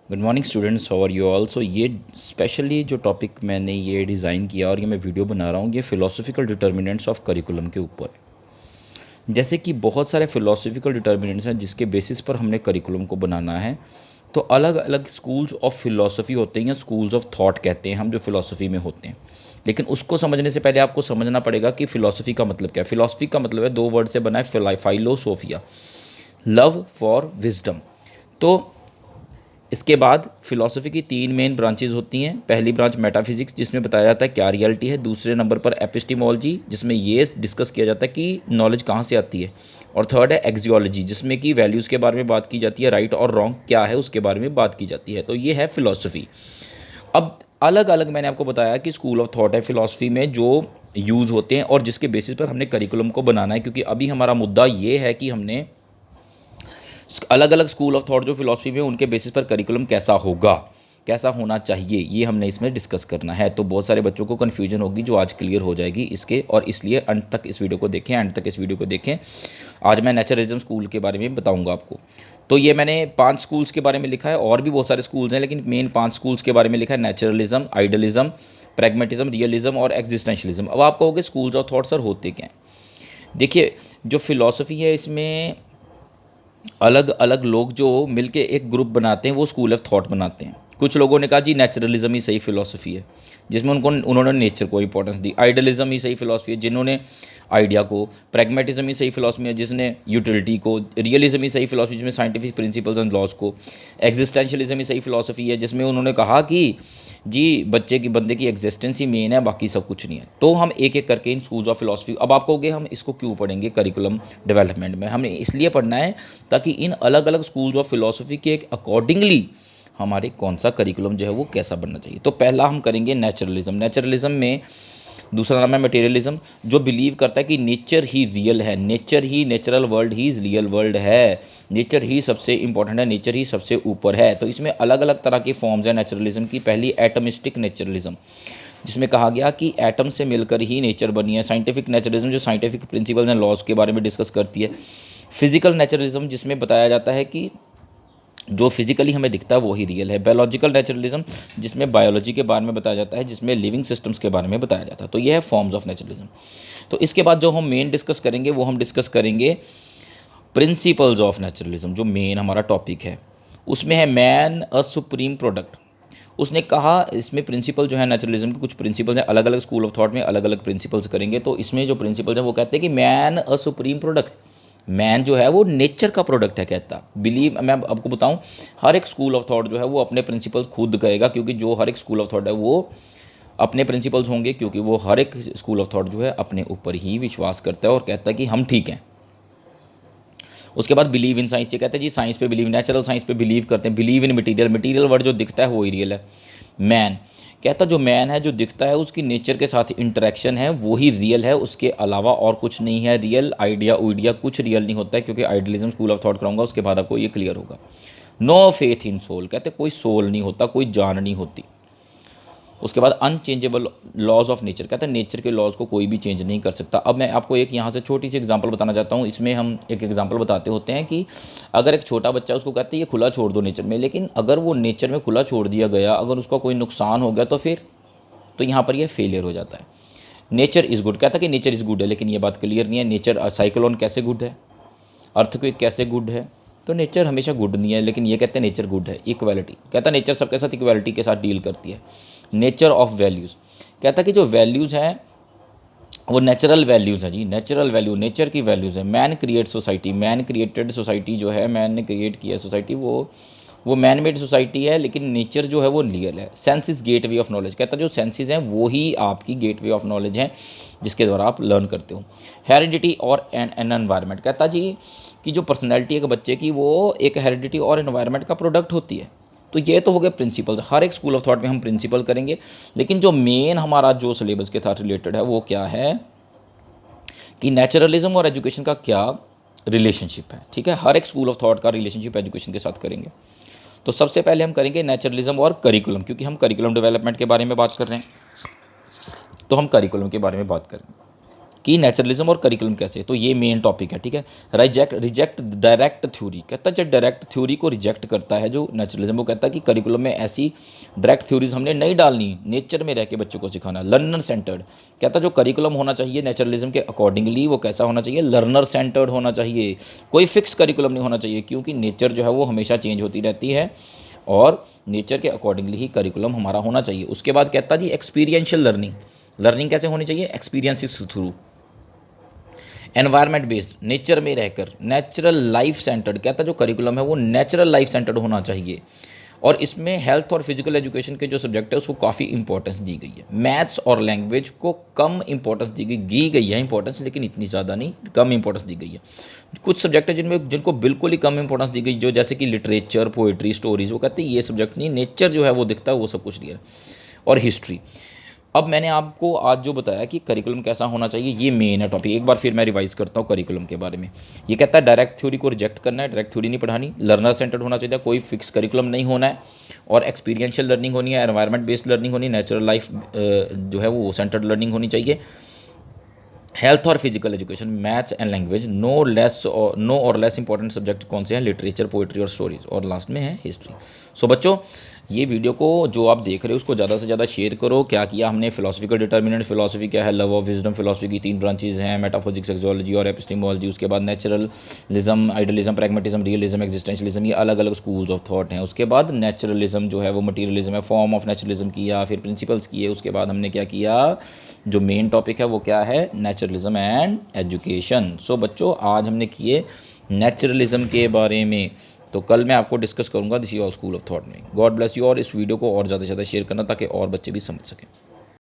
Good morning students, how are you all. So ये specially जो topic मैंने ये डिज़ाइन किया और ये मैं वीडियो बना रहा हूँ, ये फ़िलोसफिकल डिटर्मिनेंट्स ऑफ करिकुलम के ऊपर है। जैसे कि बहुत सारे फ़िलोसफिकल डिटर्मिनेंट्स हैं जिसके बेसिस पर हमने करिकुलम को बनाना है। तो अलग अलग स्कूल्स ऑफ फ़िलोसफी होते हैं या स्कूल्स ऑफ थॉट कहते हैं हम, जो फ़िलोसफी में होते हैं। लेकिन उसको समझने से पहले आपको समझना पड़ेगा कि फ़िलोसफी का मतलब क्या है। फ़िलोसफी का मतलब है, दो वर्ड से बना है, फाइलोसोफिया, लव फॉर विजडम। तो इसके बाद फिलॉसफी की तीन मेन ब्रांचेज होती हैं। पहली ब्रांच मेटाफिजिक्स, जिसमें बताया जाता है क्या रियलिटी है। दूसरे नंबर पर एपिस्टिमोलॉजी, जिसमें ये डिस्कस किया जाता है कि नॉलेज कहाँ से आती है। और थर्ड है एक्सियोलॉजी, जिसमें कि वैल्यूज़ के बारे में बात की जाती है, राइट और रॉन्ग क्या है उसके बारे में बात की जाती है। तो ये है फिलॉसफी। अब अलग अलग मैंने आपको बताया कि स्कूल ऑफ थॉट है फिलॉसफी में जो यूज़ होते हैं और जिसके बेसिस पर हमने करिकुलम को बनाना है, क्योंकि अभी हमारा मुद्दा ये है कि हमने अलग अलग स्कूल ऑफ थॉट जो फिलॉसफी में, उनके बेसिस पर करिकुलम कैसा होगा, कैसा होना चाहिए, ये हमने इसमें डिस्कस करना है। तो बहुत सारे बच्चों को कन्फ्यूजन होगी जो आज क्लियर हो जाएगी इसके, और इसलिए अंत तक इस वीडियो को देखें, अंत तक इस वीडियो को देखें। आज मैं नेचरलिज्म स्कूल के बारे में बताऊंगा आपको। तो ये मैंने 5 स्कूल्स के बारे में लिखा है, और भी बहुत सारे स्कूल्स हैं लेकिन मेन 5 स्कूल्स के बारे में लिखा है: नेचुरलिज्म, आइडियलिज्म, प्रैग्मेटिज्म, रियलिज्म और एग्जिस्टेंशलिज्म। अब आप कहोगे स्कूल्स ऑफ थॉट सर होते क्या हैं। देखिए, जो फिलॉसफी है इसमें अलग अलग लोग जो मिलके एक ग्रुप बनाते हैं वो स्कूल ऑफ थॉट बनाते हैं। कुछ लोगों ने कहा जी नेचुरलिज्म ही सही फिलॉसफी है, जिसमें उन्होंने नेचर को इंपॉर्टेंस दी। आइडियलिज्म ही सही फिलॉसफी है, जिन्होंने आइडिया को। प्रैग्मेटिज्म ही सही फिलॉसफी है, जिसने यूटिलिटी को। रियलिज्म ही सही फिलॉसफी, जिसमें साइंटिफिक प्रिंसिपल्स एंड लॉज को। एग्जिस्टेंशियलिज्म ही सही फिलॉसफी है, जिसमें उन्होंने कहा कि जी बंदे की एग्जिस्टेंस ही मेन है, बाकी सब कुछ नहीं है। तो हम एक एक करके इन स्कूल्स ऑफ फिलॉसफी, अब आप कहोगे हम इसको क्यों पढ़ेंगे करिकुलम डेवलपमेंट में। हमें इसलिए पढ़ना है ताकि इन अलग अलग स्कूल्स ऑफ फिलॉसफी के एक अकॉर्डिंगली हमारे कौन सा करिकुलम जो है वो कैसा बनना चाहिए। तो पहला हम करेंगे नेचुरलिज्म। नेचुरलिज्म में दूसरा नाम है मटेरियलिज्म, जो बिलीव करता है कि नेचर ही रियल है, नेचर ही, नेचुरल वर्ल्ड ही रियल वर्ल्ड है, नेचर ही सबसे इंपॉर्टेंट है, नेचर ही सबसे ऊपर है। तो इसमें अलग अलग तरह की फॉर्म्स हैं नेचुरलिज्म की। पहली एटमिस्टिक नेचुरलिज्म, जिसमें कहा गया कि एटम से मिलकर ही नेचर बनी है। साइंटिफिक नेचुरलिज्म, जो साइंटिफिक प्रिंसिपल्स एंड लॉज के बारे में डिस्कस करती है। फिजिकल नेचुरलिज्म, जिसमें बताया जाता है कि जो फिजिकली हमें दिखता है वो ही रियल है। बायोलॉजिकल नेचुरलिज्म, जिसमें बायोलॉजी के बारे में बताया जाता है, जिसमें लिविंग सिस्टम्स के बारे में बताया जाता है। तो ये है फॉर्म्स ऑफ नेचुरलिज्म। तो इसके बाद जो हम मेन डिस्कस करेंगे वो हम डिस्कस करेंगे प्रिंसिपल्स ऑफ नेचुरलिज्म, जो मेन हमारा टॉपिक है। उसमें है मैन अ सुप्रीम प्रोडक्ट। उसने कहा इसमें प्रिंसिपल जो है नेचुरलिज्म के, कुछ प्रिंसिपल्स हैं, अलग अलग स्कूल ऑफ थॉट में अलग अलग प्रिंसिपल्स करेंगे। तो इसमें जो प्रिंसिपल्स हैं वो कहते हैं कि मैन अ सुप्रीम प्रोडक्ट, मैन जो है वो नेचर का प्रोडक्ट है। कहता बिलीव, मैं आपको बताऊं, हर एक स्कूल ऑफ थॉट जो है वो अपने प्रिंसिपल्स खुद कहेगा, क्योंकि जो हर एक स्कूल ऑफ थॉट है वो अपने प्रिंसिपल्स होंगे, क्योंकि वो हर एक स्कूल ऑफ थॉट जो है अपने ऊपर ही विश्वास करता है और कहता है कि हम ठीक हैं। उसके बाद बिलीव इन साइंस, ये कहते हैं जी साइंस पे बिलीव, नेचुरल साइंस पे बिलीव करते हैं। Believe in material, material word जो दिखता है वो ही रियल है। मैन कहता जो मैन है जो दिखता है उसकी नेचर के साथ इंटरेक्शन है वो ही रियल है, उसके अलावा और कुछ नहीं है रियल। आइडिया उइडिया कुछ रियल नहीं होता है, क्योंकि आइडियलिज्म स्कूल ऑफ थॉट कराऊंगा उसके बाद आपको ये क्लियर होगा। नो फेथ इन सोल, कहते कोई सोल नहीं होता, कोई जान नहीं होती। उसके बाद अनचेंजेबल लॉज ऑफ नेचर, कहते हैं नेचर के लॉज को कोई भी चेंज नहीं कर सकता। अब मैं आपको एक यहाँ से छोटी सी एग्जांपल बताना चाहता हूँ। इसमें हम एक एग्जांपल बताते होते हैं कि अगर एक छोटा बच्चा, उसको कहते हैं ये खुला छोड़ दो नेचर में, लेकिन अगर वो नेचर में खुला छोड़ दिया गया, अगर उसका कोई नुकसान हो गया तो फिर, तो यहाँ पर यह फेलियर हो जाता है। नेचर इज़ गुड, कहता है कि नेचर इज़ गुड है, लेकिन ये बात क्लियर नहीं है। नेचर, साइक्लोन कैसे गुड है, अर्थक्वेक कैसे गुड है, तो नेचर हमेशा गुड नहीं है, लेकिन ये कहते हैं नेचर गुड है। इक्वालिटी, कहता है नेचर सबके साथ इक्वालिटी के साथ डील करती है। नेचर ऑफ वैल्यूज़, कहता है कि जो वैल्यूज़ हैं वो नेचुरल वैल्यूज़ हैं जी, नेचुरल वैल्यू, नेचर की वैल्यूज़ है। Man create society, man created society जो है, मैन ने क्रिएट किया सोसाइटी, वो मैन मेड सोसाइटी है, लेकिन नेचर जो है वो रियल है। Sense is get way of knowledge, कहता है जो सेंसेस हैं वो ही आपकी गेट वे ऑफ नॉलेज हैं, जिसके द्वारा आप लर्न करते हो। हेरिडिटी और एन एनवायरनमेंट, कहता जी कि जो पर्सनैलिटी एक बच्चे की वो एक हेरिडिटी और एनवायरनमेंट का प्रोडक्ट होती है। तो ये तो हो गए प्रिंसिपल्स। हर एक स्कूल ऑफ थॉट में हम प्रिंसिपल करेंगे, लेकिन जो मेन हमारा जो सिलेबस के साथ रिलेटेड है वो क्या है कि नेचुरलिज्म और एजुकेशन का क्या रिलेशनशिप है। ठीक है, हर एक स्कूल ऑफ थॉट का रिलेशनशिप एजुकेशन के साथ करेंगे। तो सबसे पहले हम करेंगे नेचुरलिज्म और करिकुलम, क्योंकि हम करिकुलम डेवलपमेंट के बारे में बात कर रहे हैं, तो हम करिकुलम के बारे में बात करेंगे। कि नेचुरलिज्म और करिकुलम कैसे, तो ये मेन टॉपिक है, ठीक है। रिजेक्ट डायरेक्ट थ्योरी, कहता है जब डायरेक्ट थ्योरी को रिजेक्ट करता है जो नेचुरलिज्म, वो कहता है कि करिकुलम में ऐसी डायरेक्ट थ्योरीज हमने नहीं डालनी, नेचर में रह के बच्चों को सिखाना, लर्नर सेंटर्ड। कहता है जो करिकुलम होना चाहिए नेचुरलिज्म के अकॉर्डिंगली वो कैसा होना चाहिए, लर्नर सेंटर्ड होना चाहिए, कोई फिक्स करिकुलम नहीं होना चाहिए, क्योंकि नेचर जो है वो हमेशा चेंज होती रहती है और नेचर के अकॉर्डिंगली ही करिकुलम हमारा होना चाहिए। उसके बाद कहता जी एक्सपीरियंशियल लर्निंग, लर्निंग कैसे होनी चाहिए, experiences through. Environment based, nature में रहकर, नेचुरल लाइफ सेंटर्ड, कहता है जो करिकुलम है वो नेचुरल लाइफ सेंटर्ड होना चाहिए। और इसमें हेल्थ और फिजिकल एजुकेशन के जो सब्जेक्ट है उसको काफ़ी इंपॉर्टेंस दी गई है। मैथ्स और लैंग्वेज को कम इंपॉर्टेंस दी गई है इंपॉर्टेंस, लेकिन इतनी ज़्यादा नहीं, कम इंपॉर्टेंस दी गई है। कुछ सब्जेक्ट है जिनको बिल्कुल ही कम इंपॉर्टेंस दी गई, जो जैसे कि लिटरेचर, पोइट्री, स्टोरीज, वो कहते हैं ये सब्जेक्ट नहीं, नेचर जो है वो दिखता है, वो सब कुछ दिया है। और हिस्ट्री। अब मैंने आपको आज जो बताया कि करिकुलम कैसा होना चाहिए, ये मेन है टॉपिक। एक बार फिर मैं रिवाइज करता हूँ करिकुलम के बारे में। ये कहता है डायरेक्ट थ्योरी को रिजेक्ट करना है, डायरेक्ट थ्योरी नहीं पढ़ानी, लर्नर सेंटर्ड होना चाहिए, कोई फिक्स करिकुलम नहीं होना है, और एक्सपीरियंशियल लर्निंग होनी है, एनवायरनमेंट बेस्ड लर्निंग होनी, नेचुरल लाइफ जो है वो सेंटर्ड लर्निंग होनी चाहिए। हेल्थ और physical education, maths and language, no और लेस इंपॉर्टेंट सब्जेक्ट कौन से हैं, लिटरेचर, पोइट्री और स्टोरीज, और लास्ट में है हिस्ट्री। सो बच्चों, ये वीडियो को जो आप देख रहे हो उसको ज़्यादा से ज़्यादा शेयर करो। क्या किया हमने, फिलोसफिकल डिटर्मिनेंट, फिलोसफी क्या है, लव ऑफ विजडम, फिलोसफी की 3 ब्रांचेज हैं, मेटाफिजिक्स, एक्सोलॉजी और एपिस्टेमोलॉजी। उसके बाद naturalism, idealism, pragmatism, realism, existentialism, ये अलग अलग स्कूल्स ऑफ थॉट हैं। उसके बाद नेचुरलिज्म जो है वो मटीरियलिज्म है, फॉर्म ऑफ नेचुरलिज्म किया, फिर प्रिंसिपल्स किए। उसके बाद हमने क्या किया, जो मेन टॉपिक है वो क्या है, नेचुरलिज्म एंड एजुकेशन। सो बच्चों, आज हमने किए नेचुरलिज्म के बारे में, तो कल मैं आपको डिस्कस करूंगा this is all school of thought में। गॉड ब्लेस यू, और इस वीडियो को और ज़्यादा से ज़्यादा शेयर करना ताकि और बच्चे भी समझ सकें।